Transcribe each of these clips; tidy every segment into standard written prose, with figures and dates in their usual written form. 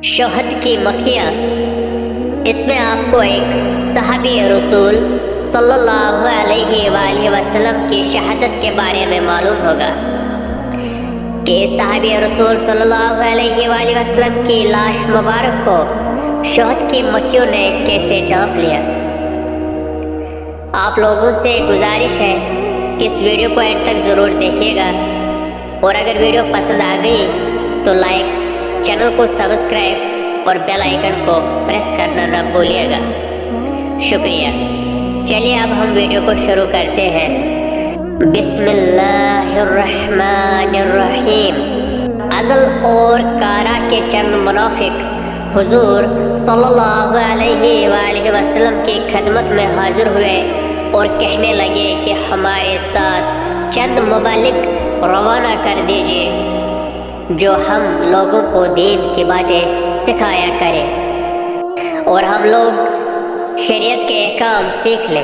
شہد کی مکھیاں، اس میں آپ کو ایک صحابی رسول صلی اللہ علیہ وآلہ وسلم کی شہادت کے بارے میں معلوم ہوگا کہ صحابی رسول صلی اللہ علیہ وآلہ وسلم کی لاش مبارک کو شہد کی مکھیوں نے کیسے ڈانپ لیا۔ آپ لوگوں سے گزارش ہے کہ اس ویڈیو کو اینڈ تک ضرور دیکھیے گا، اور اگر ویڈیو پسند آ گئی تو لائک، چینل کو سبسکرائب اور بیل آئیکن کو پریس کرنا نہ بھولیے گا۔ شکریہ۔ چلیے اب ہم ویڈیو کو شروع کرتے ہیں۔ بسم اللہ الرحمن الرحیم۔ ازل اور کارا کے چند منافق حضور صلی اللہ علیہ وآلہ وسلم کی خدمت میں حاضر ہوئے اور کہنے لگے کہ ہمارے ساتھ چند مبلغ روانہ کر دیجئے جو ہم لوگوں کو دین کی باتیں سکھایا کریں اور ہم لوگ شریعت کے احکام سیکھ لیں۔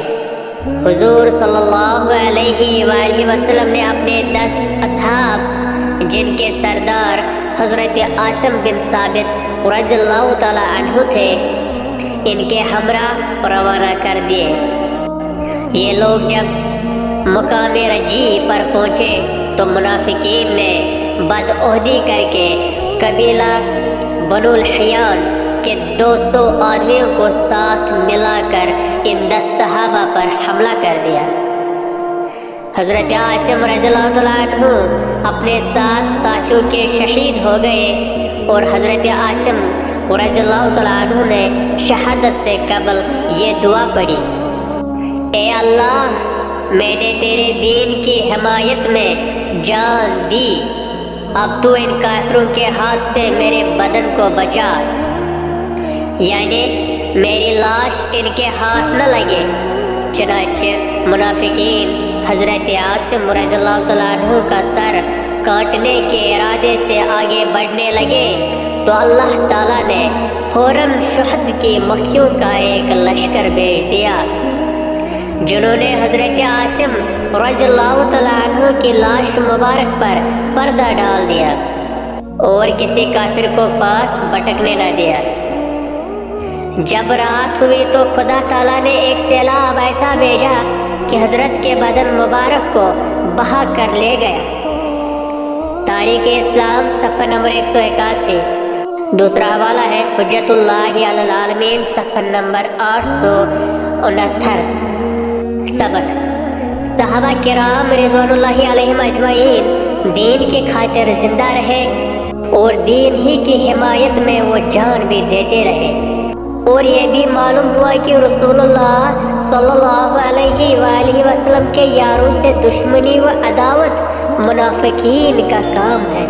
حضور صلی اللہ علیہ وآلہ وسلم نے اپنے 10 اصحاب، جن کے سردار حضرت عاصم بن ثابت رضی اللہ تعالی عنہ تھے، ان کے ہمراہ روانہ کر دیے۔ یہ لوگ جب مقام رجی پر پہنچے تو منافقین نے بدعہدی کر کے قبیلہ بنو الحیان کے 200 آدمیوں کو ساتھ ملا کر ان 10 صحابہ پر حملہ کر دیا۔ حضرت عاصم رضی اللہ تعالیٰ عنہ اپنے ساتھ ساتھیوں کے شہید ہو گئے، اور حضرت عاصم رضی اللہ تعالیٰ عنہ نے شہادت سے قبل یہ دعا پڑھی: اے اللہ، میں نے تیرے دین کی حمایت میں جان دی، اب تو ان کافروں کے ہاتھ سے میرے بدن کو بچا، یعنی میری لاش ان کے ہاتھ نہ لگے۔ چنانچہ منافقین حضرت عاصم رضی اللہ تعالیٰ عنہ کا سر کاٹنے کے ارادے سے آگے بڑھنے لگے تو اللہ تعالیٰ نے فوراً شہد کی مکھیوں کا ایک لشکر بھیج دیا، جنہوں نے حضرت عاصم رضی اللہ تعالیٰ عنہ کی لاش مبارک پر پردہ ڈال دیا اور کسی کافر کو پاس بٹکنے نہ دیا۔ جب رات ہوئی تو خدا تعالیٰ نے ایک سیلاب ایسا بھیجا کہ حضرت کے بدن مبارک کو بہا کر لے گیا۔ تاریخ اسلام صفحہ نمبر 181۔ دوسرا حوالہ ہے حجت اللہ علی العالمین صفحہ نمبر 869۔ سبق: صحابہ کرام رضوان اللہ علیہم اجمعین دین کی خاطر زندہ رہے اور دین ہی کی حمایت میں وہ جان بھی دیتے رہے، اور یہ بھی معلوم ہوا کہ رسول اللہ صلی اللہ علیہ وآلہ وسلم کے یاروں سے دشمنی و عداوت منافقین کا کام ہے۔